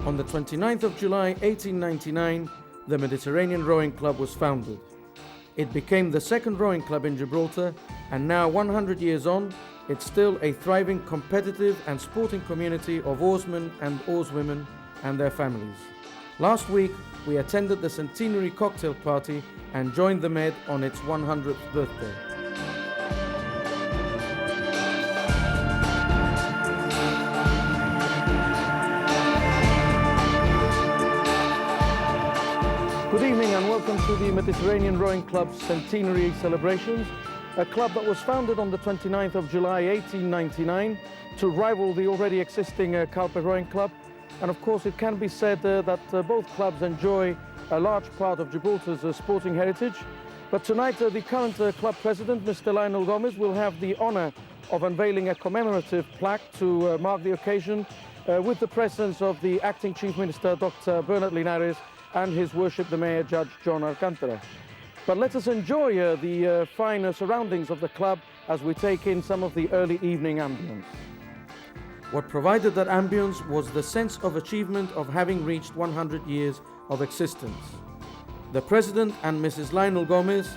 On the 29th of July 1899, the Mediterranean Rowing Club was founded. It became the second rowing club in Gibraltar, and now 100 years on, it's still a thriving competitive and sporting community of oarsmen and oarswomen and their families. Last week, we attended the Centenary cocktail party and joined the Med on its 100th birthday. Good evening and welcome to the Mediterranean Rowing Club's Centenary celebrations, a club that was founded on the 29th of July 1899 to rival the already existing Calpe Rowing Club. And of course it can be said that both clubs enjoy a large part of Gibraltar's sporting heritage. But tonight the current club president, Mr. Lionel Gomez, will have the honour of unveiling a commemorative plaque to mark the occasion with the presence of the acting Chief Minister, Dr. Bernard Linares, and His Worship the Mayor, Judge John Alcantara. But let us enjoy the finer surroundings of the club as we take in some of the early evening ambience. What provided that ambience was the sense of achievement of having reached 100 years of existence. The President and Mrs. Lionel Gomez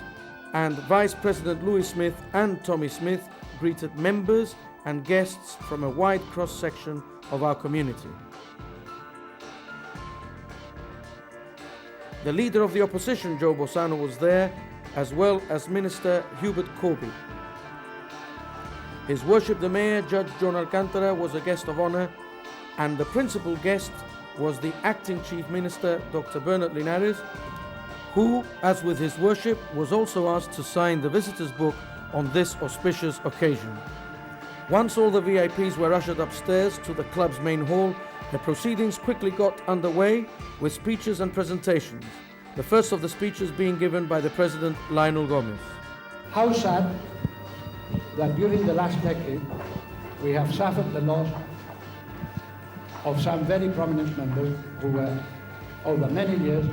and Vice President Louis Smith and Tommy Smith greeted members and guests from a wide cross-section of our community. The leader of the opposition, Joe Bossano, was there, as well as Minister Hubert Corby. His Worship the Mayor, Judge John Alcantara, was a guest of honour, and the principal guest was the acting Chief Minister, Dr. Bernard Linares, who, as with His Worship, was also asked to sign the visitor's book on this auspicious occasion. Once all the VIPs were ushered upstairs to the club's main hall, the proceedings quickly got underway with speeches and presentations, the first of the speeches being given by the President, Lionel Gomez. How sad that during the last decade we have suffered the loss of some very prominent members who were over many years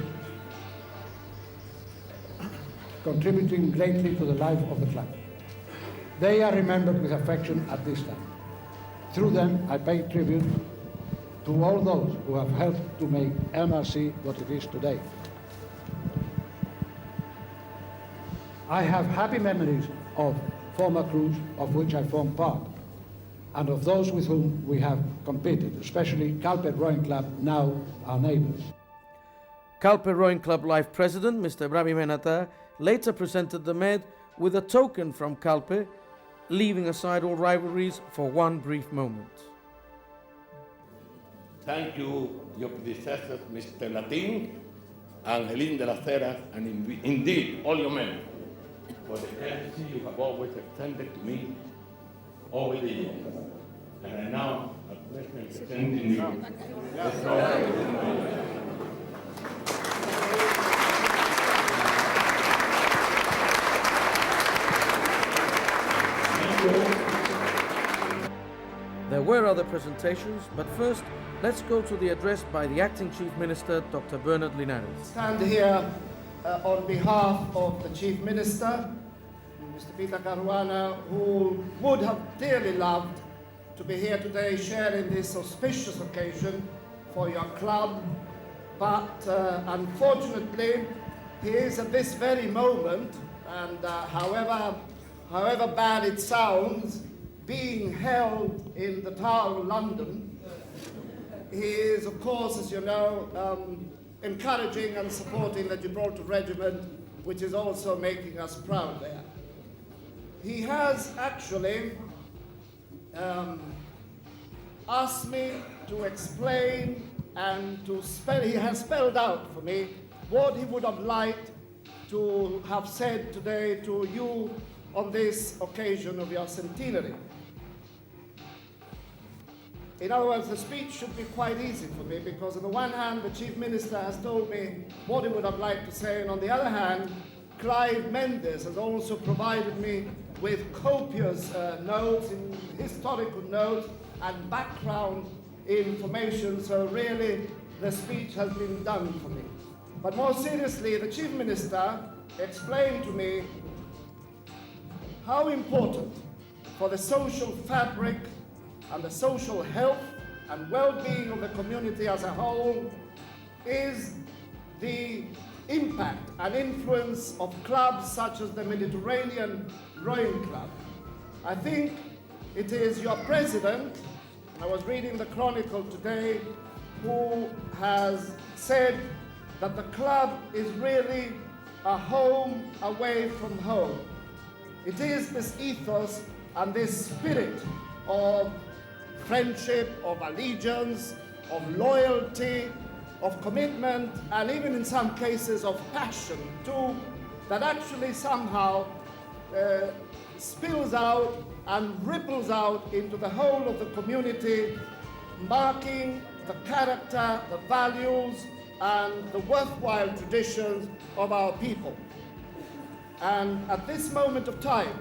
contributing greatly to the life of the club. They are remembered with affection at this time. Through them I pay tribute to all those who have helped to make MRC what it is today. I have happy memories of former crews of which I formed part, and of those with whom we have competed, especially Calpe Rowing Club, now our neighbours. Calpe Rowing Club Life President, Mr. Bravi Menata, later presented the Med with a token from Calpe, leaving aside all rivalries for one brief moment. Thank you, your predecessors, Mr. Latin, Angelin de las Heras, and indeed all your men, for the courtesy you have always extended to me over the years. And I now have pleasure in presenting you There were other presentations, but first, let's go to the address by the Acting Chief Minister, Dr. Bernard Linares. Stand here on behalf of the Chief Minister, Mr. Peter Caruana, who would have dearly loved to be here today sharing this auspicious occasion for your club, but unfortunately, he is at this very moment, and however bad it sounds, being held in the Tower of London. He is, of course, as you know, encouraging and supporting the Gibraltar Regiment, which is also making us proud there. He has actually asked me to explain and he has spelled out for me what he would have liked to have said today to you on this occasion of your centenary. In other words, the speech should be quite easy for me because on the one hand, the Chief Minister has told me what he would have liked to say, and on the other hand, Clive Mendes has also provided me with copious notes, historical notes, and background information, so really the speech has been done for me. But more seriously, the Chief Minister explained to me how important for the social fabric and the social health and well-being of the community as a whole is the impact and influence of clubs such as the Mediterranean Rowing Club. I think it is your president, I was reading the Chronicle today, who has said that the club is really a home away from home. It is this ethos and this spirit of friendship, of allegiance, of loyalty, of commitment, and even in some cases of passion too, that actually somehow spills out and ripples out into the whole of the community, marking the character, the values, and the worthwhile traditions of our people. And at this moment of time,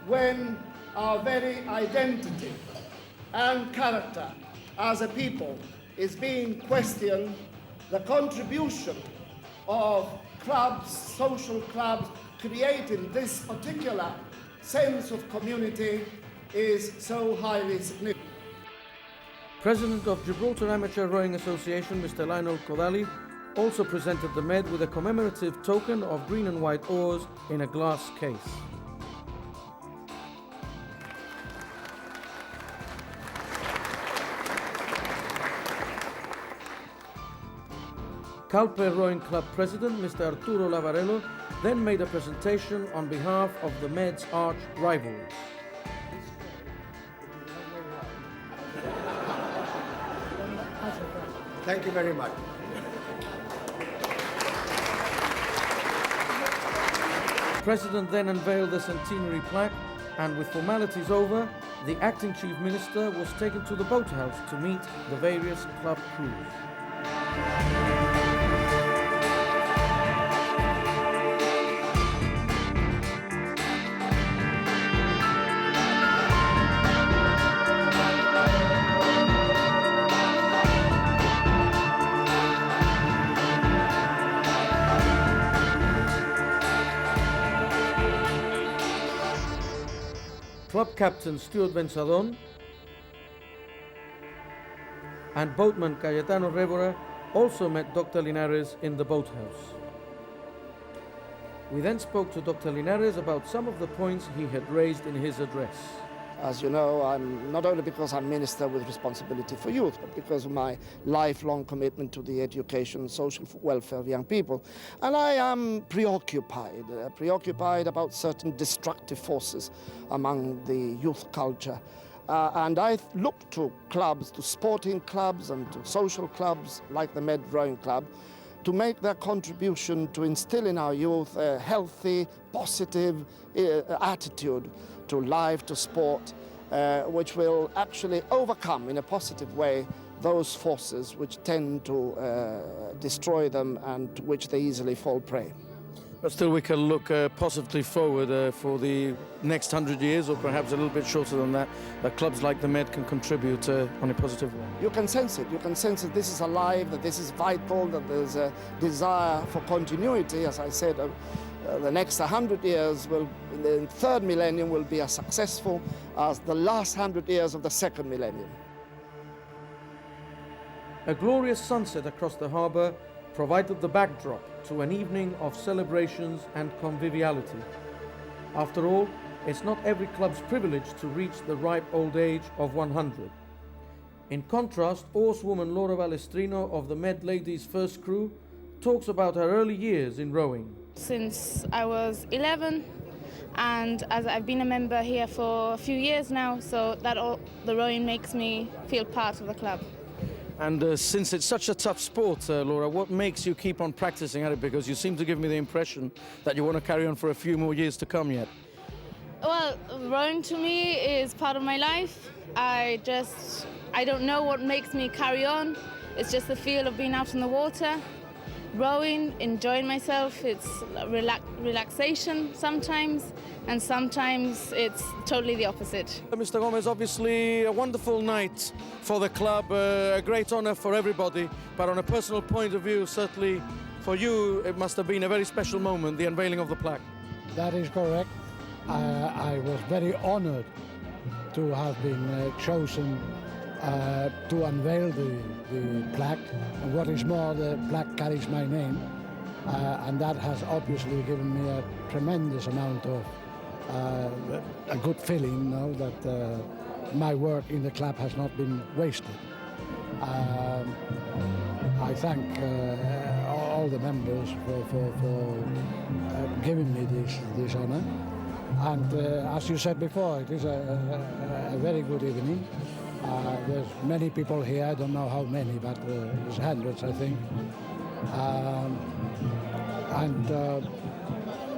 when our very identity and character as a people is being questioned, the contribution of clubs, social clubs, creating this particular sense of community is so highly significant. President of Gibraltar Amateur Rowing Association, Mr. Lionel Kodali, also presented the Med with a commemorative token of green and white oars in a glass case. Calpe Rowing Club President, Mr. Arturo Lavarello, then made a presentation on behalf of the Med's arch rivals. Thank you very much. The President then unveiled the Centenary plaque, and with formalities over, the acting Chief Minister was taken to the boathouse to meet the various club crews. Club captain Stuart Bensadon and boatman Cayetano Revora also met Dr. Linares in the boathouse. We then spoke to Dr. Linares about some of the points he had raised in his address. As you know, I'm not only because I'm minister with responsibility for youth, but because of my lifelong commitment to the education and social welfare of young people. And I am preoccupied about certain destructive forces among the youth culture. And I look to clubs, to sporting clubs and to social clubs like the Med Rowing Club, to make their contribution to instill in our youth a healthy, positive attitude to life, to sport, which will actually overcome in a positive way those forces which tend to destroy them and to which they easily fall prey. But still we can look positively forward for the next 100 years, or perhaps a little bit shorter than that, that clubs like the Med can contribute on a positive way. You can sense it. You can sense that this is alive, that this is vital, that there's a desire for continuity. As I said, the next 100 years, in the third millennium, will be as successful as the last 100 years of the second millennium. A glorious sunset across the harbour provided the backdrop to an evening of celebrations and conviviality. After all, it's not every club's privilege to reach the ripe old age of 100. In contrast, oarswoman Laura Balestrino of the Med Ladies First Crew talks about her early years in rowing. Since I was 11, and as I've been a member here for a few years now, so that the rowing makes me feel part of the club. And since it's such a tough sport, Laura, what makes you keep on practicing at it? Because you seem to give me the impression that you want to carry on for a few more years to come yet. Well, rowing to me is part of my life. I don't know what makes me carry on. It's just the feel of being out in the water, rowing, enjoying myself. It's relaxation sometimes, and sometimes it's totally the opposite. Mr. Gomez, obviously a wonderful night for the club, a great honour for everybody, but on a personal point of view, certainly for you, it must have been a very special moment, the unveiling of the plaque. That is correct. I was very honored to have been chosen to unveil the plaque. And what is more, the plaque carries my name, and that has obviously given me a tremendous amount of a good feeling, that my work in the club has not been wasted. I thank all the members for giving me this honor. And as you said before, it is a very good evening. There's many people here, I don't know how many, but there's hundreds, I think.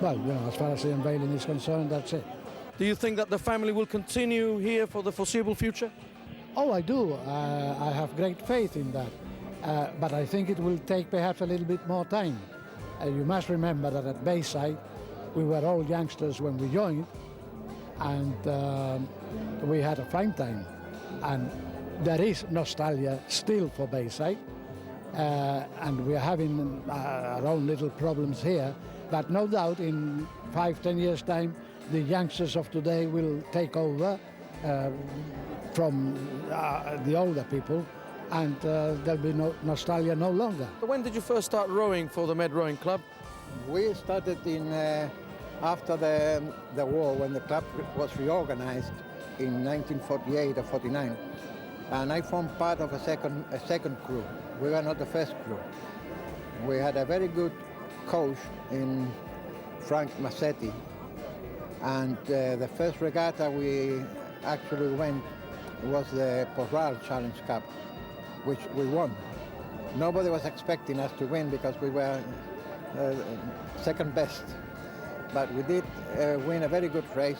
Well, as far as the unveiling is concerned, that's it. Do you think that the family will continue here for the foreseeable future? Oh, I do. I have great faith in that. But I think it will take perhaps a little bit more time. You must remember that at Bayside, we were all youngsters when we joined, and we had a fine time. And there is nostalgia still for Bayside, and we are having our own little problems here. But no doubt in 5-10 years' time, the youngsters of today will take over from the older people, and there'll be no nostalgia no longer. When did you first start rowing for the Med Rowing Club? We started after the war, when the club was reorganized in 1948 or 49, and I formed part of a second crew. We were not the first crew. We had a very good coach in Frank Massetti, and the first regatta we actually went was the Porral Challenge Cup, which we won. Nobody was expecting us to win because we were second best, but we did win a very good race,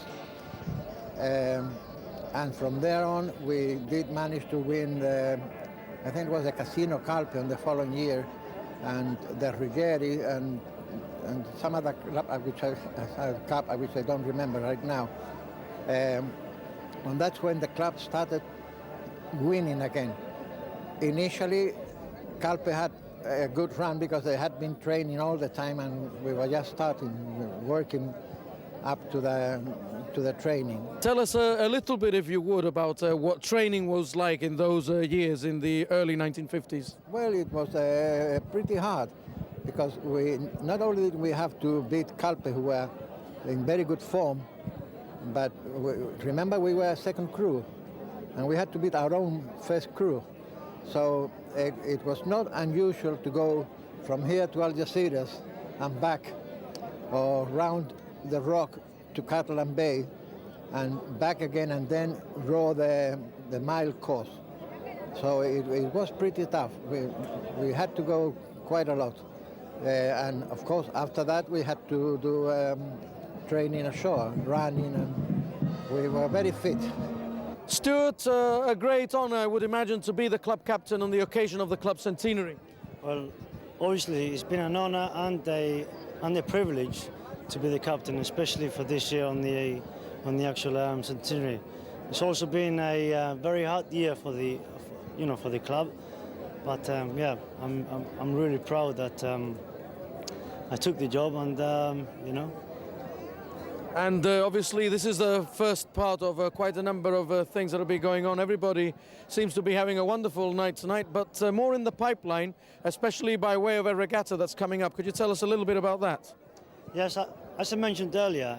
and from there on we did manage to win I think it was a Casino Calpion the following year, and the Rigeri and some other cup which I don't remember right now. And that's when the club started winning again. Initially, Calpe had a good run because they had been training all the time, and we were just starting working up to the training. Tell us a little bit, if you would, about what training was like in those years in the early 1950s. Well, it was pretty hard because not only did we have to beat Calpe, who were in very good form, but remember we were a second crew, and we had to beat our own first crew. So it was not unusual to go from here to Algeciras and back, or round the rock to Catalan Bay and back again, and then row the mile course. So it was pretty tough. We had to go quite a lot. And of course, after that, we had to do training ashore, running, and we were very fit. Stuart, a great honor, I would imagine, to be the club captain on the occasion of the club centenary. Well, obviously, it's been an honor and a privilege to be the captain, especially for this year on the actual centenary. It's also been a very hard year for the club, but yeah, I'm really proud that I took the job, and And obviously this is the first part of quite a number of things that will be going on. Everybody seems to be having a wonderful night tonight, but more in the pipeline, especially by way of a regatta that's coming up. Could you tell us a little bit about that? Yes, as I mentioned earlier,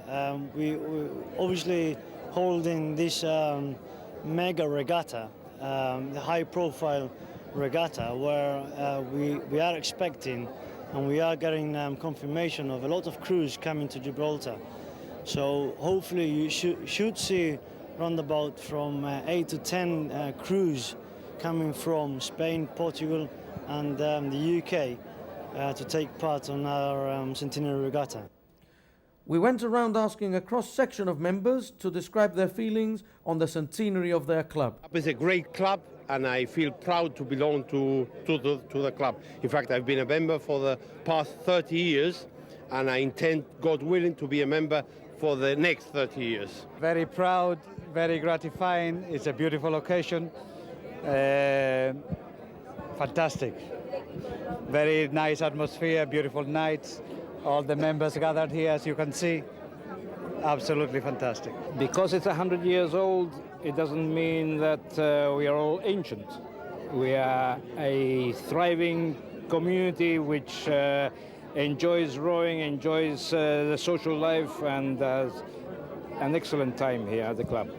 we obviously holding this mega regatta, the high-profile regatta, where we are expecting and we are getting confirmation of a lot of crews coming to Gibraltar. So hopefully you should see roundabout from 8 to 10 crews coming from Spain, Portugal, and the UK to take part on our centenary regatta. We went around asking a cross-section of members to describe their feelings on the centenary of their club. It's a great club, and I feel proud to belong to the club. In fact, I've been a member for the past 30 years, and I intend, God willing, to be a member for the next 30 years. Very proud, very gratifying. It's a beautiful occasion. Fantastic. Very nice atmosphere, beautiful nights. All the members gathered here, as you can see. Absolutely fantastic. Because it's 100 years old, it doesn't mean that we are all ancient. We are a thriving community which enjoys rowing, enjoys the social life, and has an excellent time here at the club.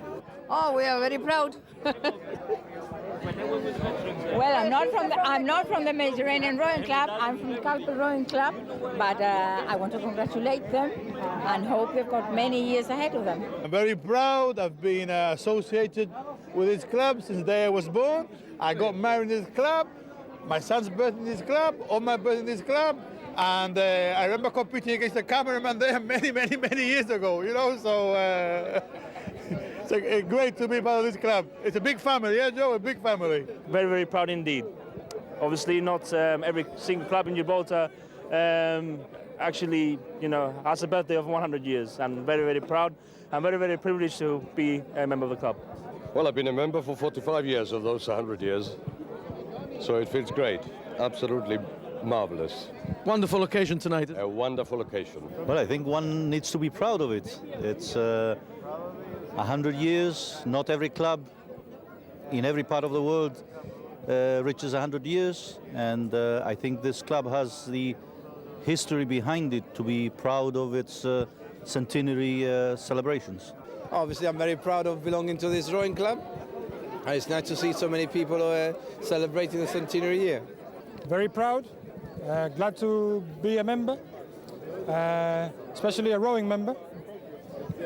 Oh, we are very proud. Well, I'm not from the Mediterranean Rowing Club. I'm from the Calpe Rowing Club, but I want to congratulate them and hope they've got many years ahead of them. I'm very proud. I've been associated with this club since the day I was born. I got married in this club. My son's birth in this club, all my birth in this club. And I remember competing against the cameraman there many years ago, you know, so it's great to be part of this club. It's a big family, yeah, Joe, a big family. Very, very proud indeed. Obviously not every single club in Gibraltar actually, you know, has a birthday of 100 years. I'm very, very proud. I'm very, very privileged to be a member of the club. Well, I've been a member for 45 years of those 100 years, so it feels great, absolutely marvelous. Wonderful occasion tonight. A wonderful occasion. Well, I think one needs to be proud of it. It's 100 years. Not every club in every part of the world reaches 100 years, and I think this club has the history behind it to be proud of its centenary celebrations. Obviously, I'm very proud of belonging to this rowing club. And it's nice to see so many people celebrating the centenary year. Very proud, glad to be a member, especially a rowing member.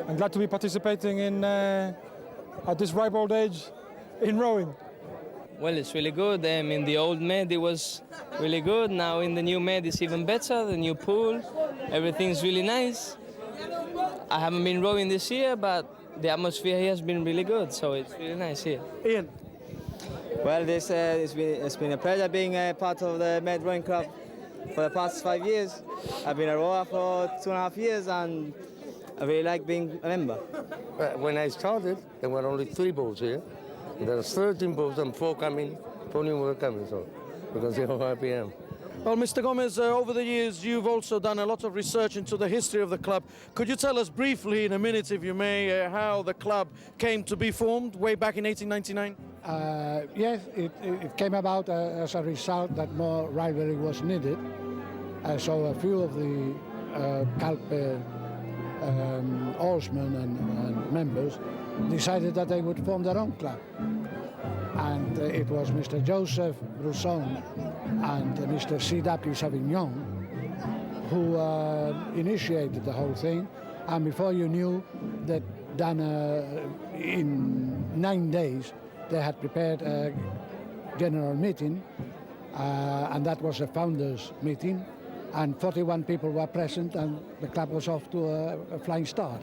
I'm glad to be participating in, at this ripe old age, in rowing. Well, it's really good. In the old Med it was really good. Now in the new Med it's even better, the new pool. Everything's really nice. I haven't been rowing this year, but the atmosphere here has been really good, so it's really nice here. Ian? Well, it's been a pleasure being a part of the Med Rowing Club for the past 5 years. I've been a rower for 2.5 years, and I really like being a member. When I started, there were only 3 boats here. There's 13 boats and 4 coming, 4 new were coming, so you can see how happy I am. Well, Mr. Gomez, over the years, you've also done a lot of research into the history of the club. Could you tell us briefly, in a minute, if you may, how the club came to be formed way back in 1899? Yes, it came about as a result that more rivalry was needed. So a few of the Calpe oarsmen and members decided that they would form their own club. And it was Mr. Joseph Brousson and Mr. C.W. Savignon who initiated the whole thing. And before you knew, that done in 9 days, they had prepared a general meeting, and that was a founders meeting, and 41 people were present, and the club was off to a flying start.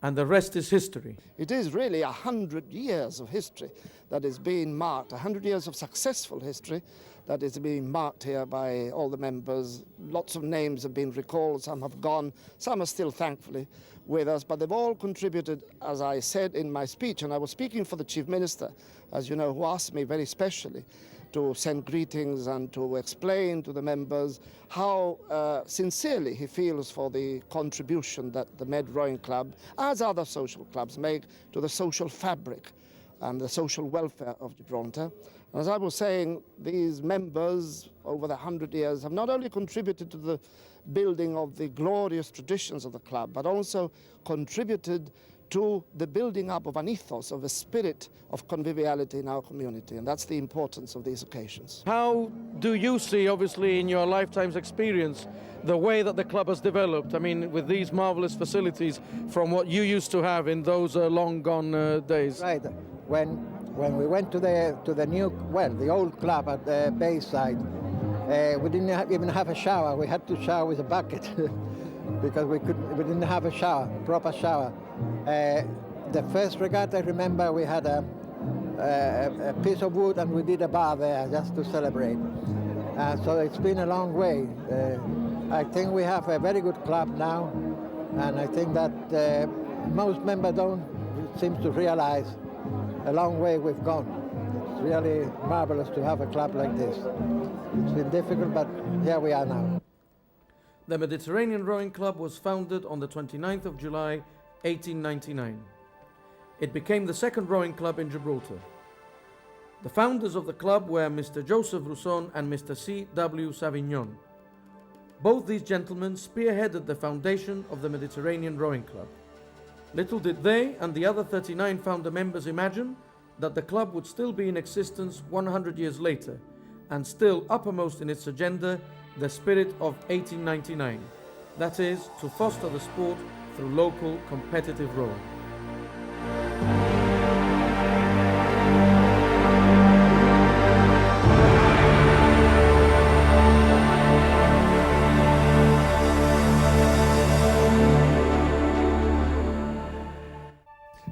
And the rest is history. It is really 100 years of history that is being marked, 100 years of successful history that is being marked here by all the members. Lots of names have been recalled, some have gone, some are still thankfully with us, but they've all contributed, as I said in my speech, and I was speaking for the Chief Minister, as you know, who asked me very specially to send greetings and to explain to the members how sincerely he feels for the contribution that the Med Rowing Club, as other social clubs, make to the social fabric and the social welfare of Gibraltar. And as I was saying, these members over the 100 years have not only contributed to the building of the glorious traditions of the club, but also contributed to the building up of an ethos, of a spirit of conviviality in our community, and that's the importance of these occasions. How do you see, obviously, in your lifetime's experience, the way that the club has developed? I mean, with these marvelous facilities from what you used to have in those long gone days. Right. When we went to the new, well, the old club at the Bayside, we didn't even have a shower. We had to shower with a bucket because we didn't have a shower, proper shower. The first regatta, I remember we had a piece of wood and we did a bar there just to celebrate. So it's been a long way. I think we have a very good club now, and I think that most members don't seem to realize a long way we've gone. It's really marvelous to have a club like this. It's been difficult, but here we are now. The Mediterranean Rowing Club was founded on the 29th of July, 1899. it became the second rowing club in Gibraltar. The founders of the club were Mr. Joseph Rousson and Mr. C.W. Savignon. Both these gentlemen spearheaded the foundation of the Mediterranean Rowing Club. Little did they and the other 39 founder members imagine that the club would still be in existence 100 years later, and still uppermost in its agenda, the spirit of 1899. That is, to foster the sport through local competitive rowing.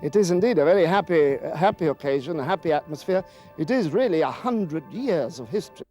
It is indeed a very happy occasion, a happy atmosphere. It is really 100 years of history.